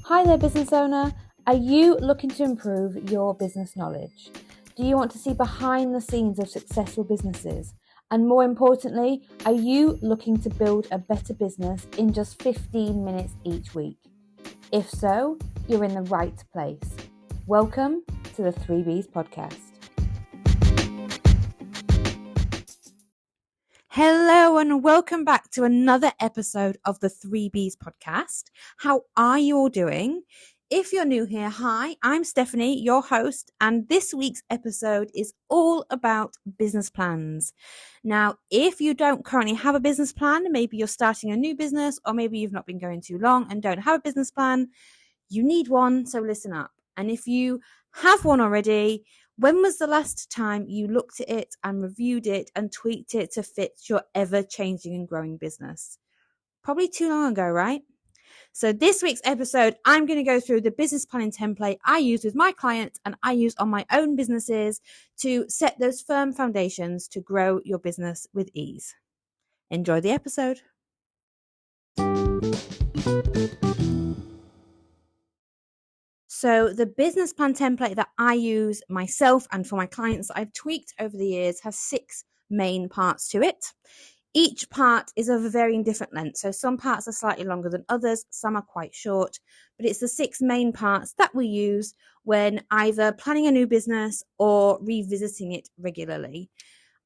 Hi there, business owner. Are you looking to improve your business knowledge? Do you want to see behind the scenes of successful businesses? And more importantly, are you looking to build a better business in just 15 minutes each week? If so, you're in the right place. Welcome to the 3Bs podcast. Hello and welcome back to another episode of the 3Bs podcast. How are you all doing? If you're new here, hi, I'm Stephanie, your host, and this week's episode is all about business plans. Now, if you don't currently have a business plan, maybe you're starting a new business, or maybe you've not been going too long and don't have a business plan, you need one, so listen up. And if you have one already, when was the last time you looked at it and reviewed it and tweaked it to fit your ever-changing and growing business? Probably too long ago, right? So this week's episode, I'm going to go through the business planning template I use with my clients and I use on my own businesses to set those firm foundations to grow your business with ease. Enjoy the episode. So the business plan template that I use myself and for my clients that I've tweaked over the years has 6 main parts to it. Each part is of a varying different length. So some parts are slightly longer than others, some are quite short, but it's the 6 main parts that we use when either planning a new business or revisiting it regularly.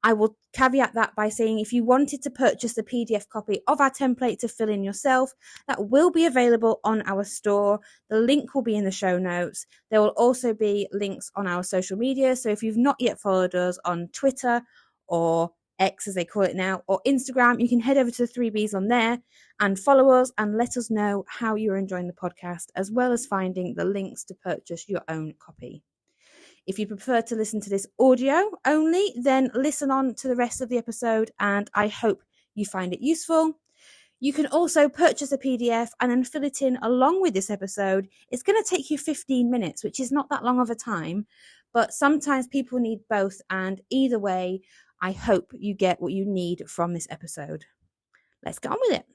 I will caveat that by saying if you wanted to purchase a PDF copy of our template to fill in yourself, that will be available on our store. The link will be in the show notes. There will also be links on our social media. So if you've not yet followed us on Twitter or X as they call it now, or Instagram, you can head over to the 3Bs on there and follow us and let us know how you're enjoying the podcast, as well as finding the links to purchase your own copy. If you prefer to listen to this audio only, then listen on to the rest of the episode and I hope you find it useful. You can also purchase a PDF and then fill it in along with this episode. It's going to take you 15 minutes, which is not that long of a time, but sometimes people need both, and either way, I hope you get what you need from this episode. Let's get on with it.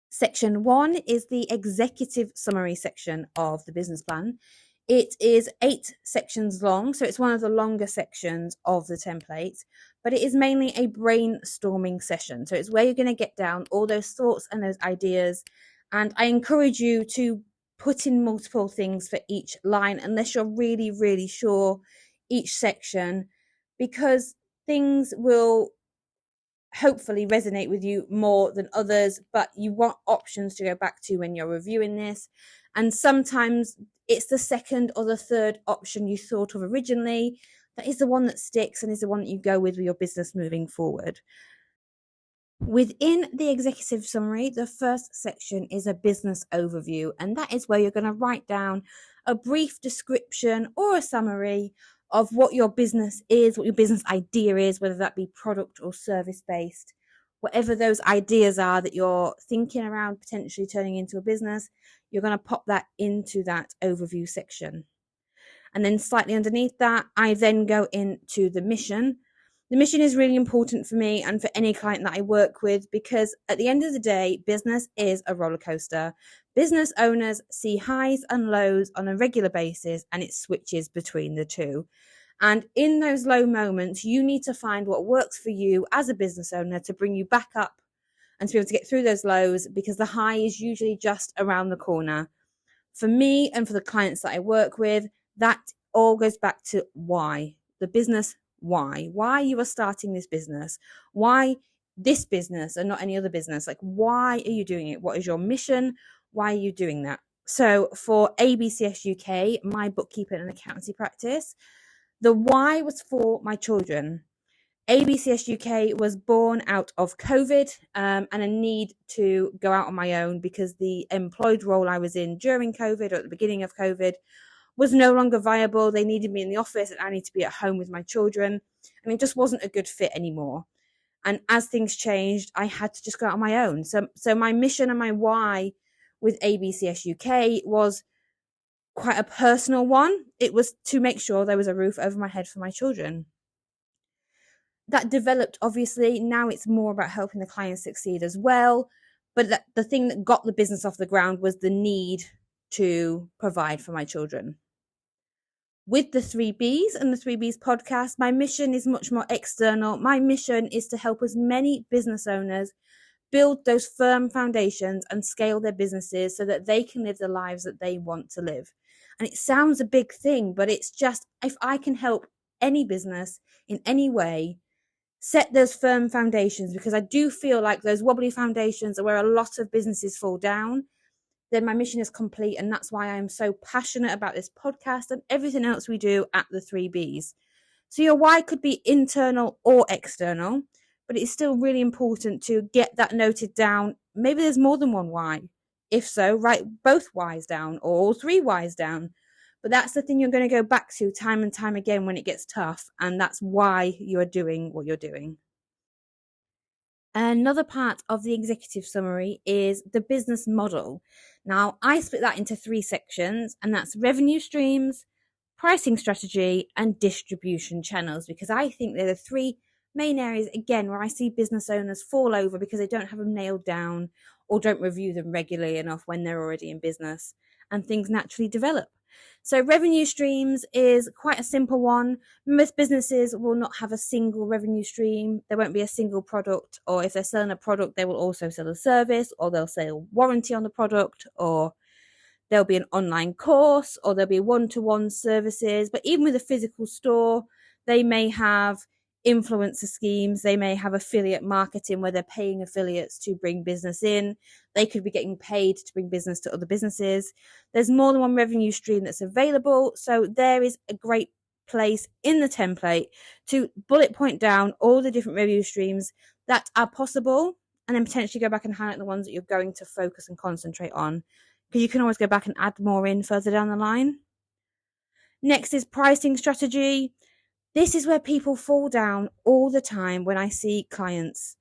Section 1 is the executive summary section of the business plan. It is 8 sections long, so it's one of the longer sections of the template, but it is mainly a brainstorming session. So it's where you're going to get down all those thoughts and those ideas. And I encourage you to put in multiple things for each line, unless you're really, really sure each section, because things will hopefully resonate with you more than others, but you want options to go back to when you're reviewing this. And sometimes it's the second or the third option you thought of originally that is the one that sticks and is the one that you go with your business moving forward. Within the executive summary, the first section is a business overview, and that is where you're going to write down a brief description or a summary of what your business is, what your business idea is, whether that be product or service based, whatever those ideas are that you're thinking around potentially turning into a business, you're going to pop that into that overview section. And then slightly underneath that, I then go into the mission. The mission is really important for me and for any client that I work with, because at the end of the day, business is a roller coaster. Business owners see highs and lows on a regular basis, and it switches between the two. And in those low moments, you need to find what works for you as a business owner to bring you back up and to be able to get through those lows, because the high is usually just around the corner. For me and for the clients that I work with, that all goes back to why. The business why you are starting this business, why this business and not any other business. Like, why are you doing it? What is your mission? Why are you doing that? So for ABCS UK, my bookkeeping and accountancy practice, the why was for my children. ABCS UK was born out of COVID and a need to go out on my own, because the employed role I was in during COVID or at the beginning of COVID was no longer viable. They needed me in the office and I need to be at home with my children, and it just wasn't a good fit anymore. And as things changed, I had to just go out on my own. So my mission and my why with ABCS UK was quite a personal one. It was to make sure there was a roof over my head for my children. That developed, obviously. Now it's more about helping the clients succeed as well. But the thing that got the business off the ground was the need to provide for my children. With the 3Bs and the 3Bs podcast, my mission is much more external. My mission is to help as many business owners build those firm foundations and scale their businesses so that they can live the lives that they want to live. And it sounds a big thing, but it's just, if I can help any business in any way set those firm foundations, because I do feel like those wobbly foundations are where a lot of businesses fall down, then my mission is complete. And that's why I'm so passionate about this podcast and everything else we do at the 3Bs. So your why could be internal or external, but it's still really important to get that noted down. Maybe there's more than one why. If so, write both whys down or all three whys down. But that's the thing you're going to go back to time and time again when it gets tough. And that's why you're doing what you're doing. Another part of the executive summary is the business model. Now, I split that into 3 sections, and that's revenue streams, pricing strategy, and distribution channels, because I think they're the 3 main areas, again, where I see business owners fall over because they don't have them nailed down or don't review them regularly enough when they're already in business, and things naturally develop. So revenue streams is quite a simple one. Most businesses will not have a single revenue stream. There won't be a single product, or if they're selling a product, they will also sell a service, or they'll sell warranty on the product, or there'll be an online course, or there'll be one-to-one services. But even with a physical store, they may have influencer schemes. They may have affiliate marketing where they're paying affiliates to bring business in. They could be getting paid to bring business to other businesses. There's more than one revenue stream that's available. So there is a great place in the template to bullet point down all the different revenue streams that are possible, and then potentially go back and highlight the ones that you're going to focus and concentrate on, because you can always go back and add more in further down the line. Next is pricing strategy. This is where people fall down all the time when I see clients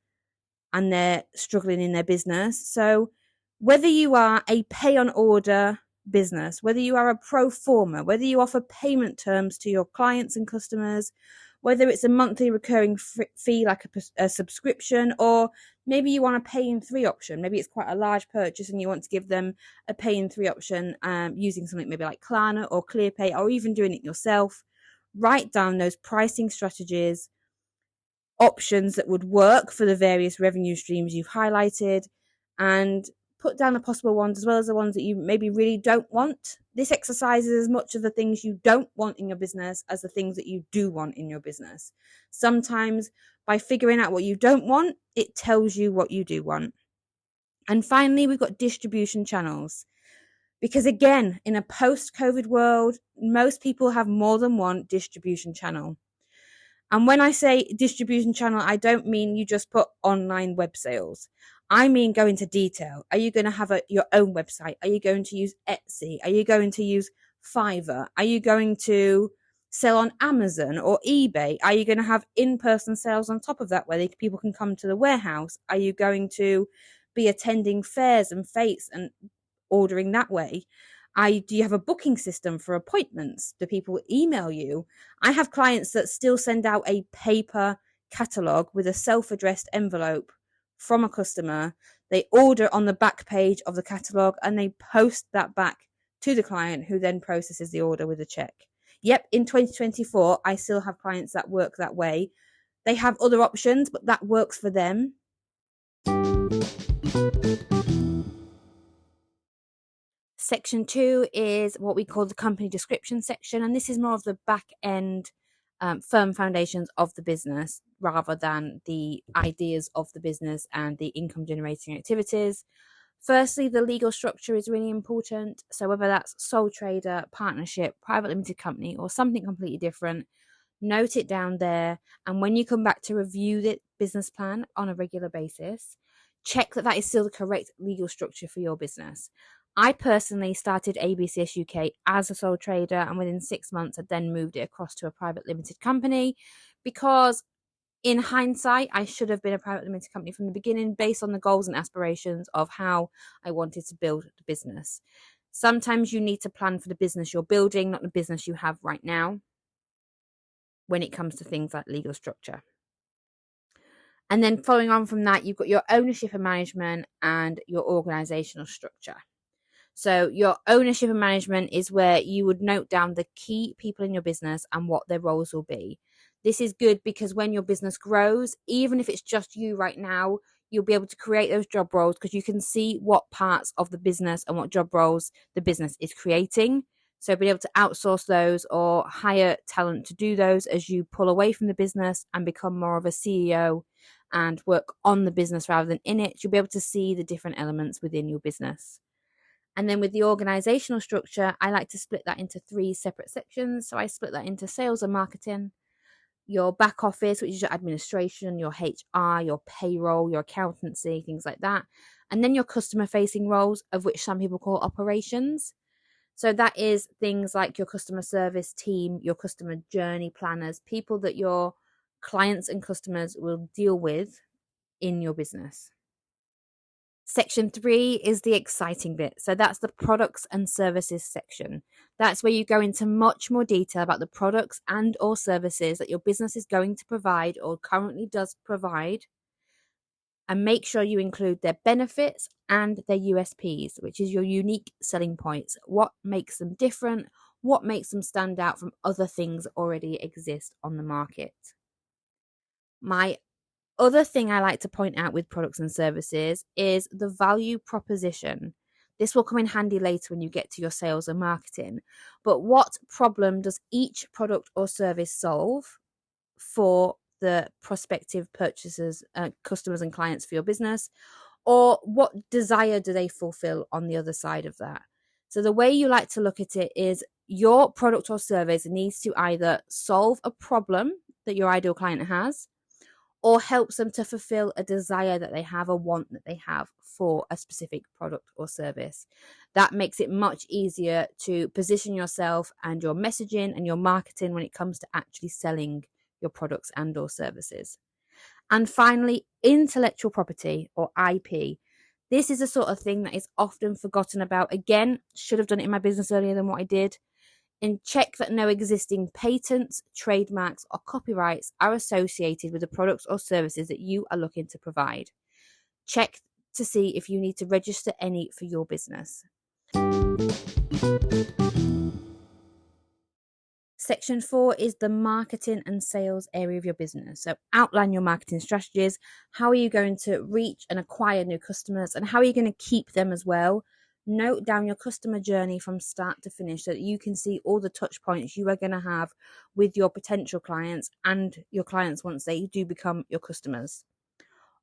and they're struggling in their business. So whether you are a pay on order business, whether you are a pro forma, whether you offer payment terms to your clients and customers, whether it's a monthly recurring fee like a subscription, or maybe you want a pay in 3 option. Maybe it's quite a large purchase and you want to give them a pay in 3 option using something maybe like Klarna or ClearPay, or even doing it yourself. Write down those pricing strategies, options that would work for the various revenue streams you've highlighted, and put down the possible ones as well as the ones that you maybe really don't want. This exercise is as much of the things you don't want in your business as the things that you do want in your business. Sometimes by figuring out what you don't want, it tells you what you do want. And finally, we've got distribution channels. Because again, in a post-COVID world, most people have more than one distribution channel. And when I say distribution channel, I don't mean you just put online web sales. I mean go into detail. Are you going to have your own website? Are you going to use Etsy? Are you going to use Fiverr? Are you going to sell on Amazon or eBay? Are you going to have in-person sales on top of that where people can come to the warehouse? Are you going to be attending fairs and fetes and ordering that way? Do you have a booking system for appointments? Do people email you? I have clients that still send out a paper catalogue with a self-addressed envelope from a customer. They order on the back page of the catalogue and they post that back to the client, who then processes the order with a check. Yep, in 2024, I still have clients that work that way. They have other options, but that works for them. Section 2 is what we call the company description section, and this is more of the back end firm foundations of the business rather than the ideas of the business and the income generating activities. Firstly, the legal structure is really important. So whether that's sole trader, partnership, private limited company, or something completely different, note it down there. And when you come back to review the business plan on a regular basis, check that is still the correct legal structure for your business. I personally started ABCS UK as a sole trader, and within 6 months I then moved it across to a private limited company, because in hindsight, I should have been a private limited company from the beginning based on the goals and aspirations of how I wanted to build the business. Sometimes you need to plan for the business you're building, not the business you have right now, when it comes to things like legal structure. And then following on from that, you've got your ownership and management and your organizational structure. So your ownership and management is where you would note down the key people in your business and what their roles will be. This is good because when your business grows, even if it's just you right now, you'll be able to create those job roles because you can see what parts of the business and what job roles the business is creating. So be able to outsource those or hire talent to do those as you pull away from the business and become more of a CEO and work on the business rather than in it. You'll be able to see the different elements within your business. And then with the organizational structure, I like to split that into 3 separate sections. So I split that into sales and marketing, your back office, which is your administration, your HR, your payroll, your accountancy, things like that. And then your customer facing roles, of which some people call operations. So that is things like your customer service team, your customer journey planners, people that your clients and customers will deal with in your business. Section 3 is the exciting bit. So that's the products and services section. That's where you go into much more detail about the products and or services that your business is going to provide or currently does provide. And make sure you include their benefits and their USPs, which is your unique selling points. What makes them different? What makes them stand out from other things that already exist on the market? My other thing I like to point out with products and services is the value proposition. This will come in handy later when you get to your sales and marketing. But what problem does each product or service solve for the prospective purchasers, customers and clients for your business? Or what desire do they fulfill on the other side of that? So the way you like to look at it is your product or service needs to either solve a problem that your ideal client has, or helps them to fulfill a desire that they have, a want that they have for a specific product or service. That makes it much easier to position yourself and your messaging and your marketing when it comes to actually selling your products and or services. And finally, intellectual property or IP. This is the sort of thing that is often forgotten about. Again, should have done it in my business earlier than what I did. And check that no existing patents, trademarks, or copyrights are associated with the products or services that you are looking to provide. Check to see if you need to register any for your business. Section 4 is the marketing and sales area of your business. So outline your marketing strategies. How are you going to reach and acquire new customers, and how are you going to keep them as well? Note down your customer journey from start to finish so that you can see all the touch points you are going to have with your potential clients and your clients once they do become your customers.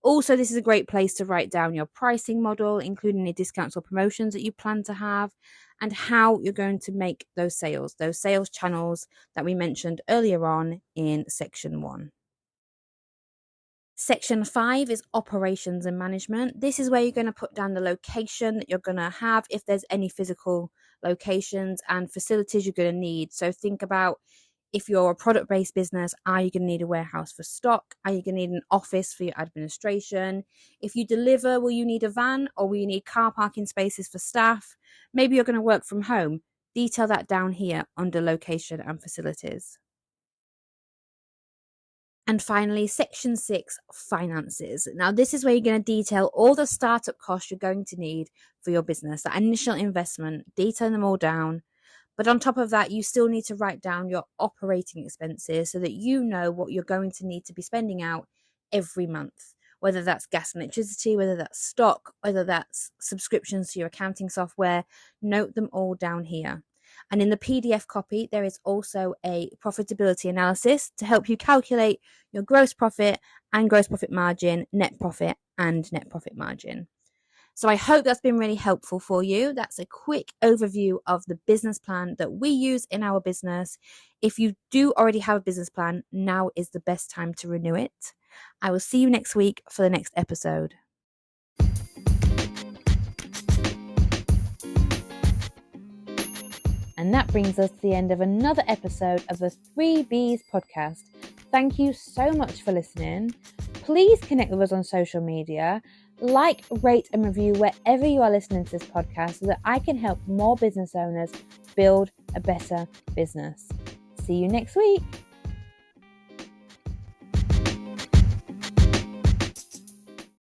Also, this is a great place to write down your pricing model, including any discounts or promotions that you plan to have, and how you're going to make those sales channels that we mentioned earlier on in section 1. Section 5 is operations and management. This is where you're going to put down the location that you're going to have, if there's any physical locations and facilities you're going to need. So think about, if you're a product-based business, are you going to need a warehouse for stock? Are you going to need an office for your administration? If you deliver, will you need a van, or will you need car parking spaces for staff? Maybe you're going to work from home. Detail that down here under location and facilities. And finally, section 6, finances. Now, this is where you're going to detail all the startup costs you're going to need for your business, that initial investment, detail them all down. But on top of that, you still need to write down your operating expenses so that you know what you're going to need to be spending out every month, whether that's gas and electricity, whether that's stock, whether that's subscriptions to your accounting software. Note them all down here. And in the PDF copy, there is also a profitability analysis to help you calculate your gross profit and gross profit margin, net profit and net profit margin. So I hope that's been really helpful for you. That's a quick overview of the business plan that we use in our business. If you do already have a business plan, now is the best time to renew it. I will see you next week for the next episode. And that brings us to the end of another episode of the 3Bs podcast. Thank you so much for listening. Please connect with us on social media. Like, rate and review wherever you are listening to this podcast so that I can help more business owners build a better business. See you next week.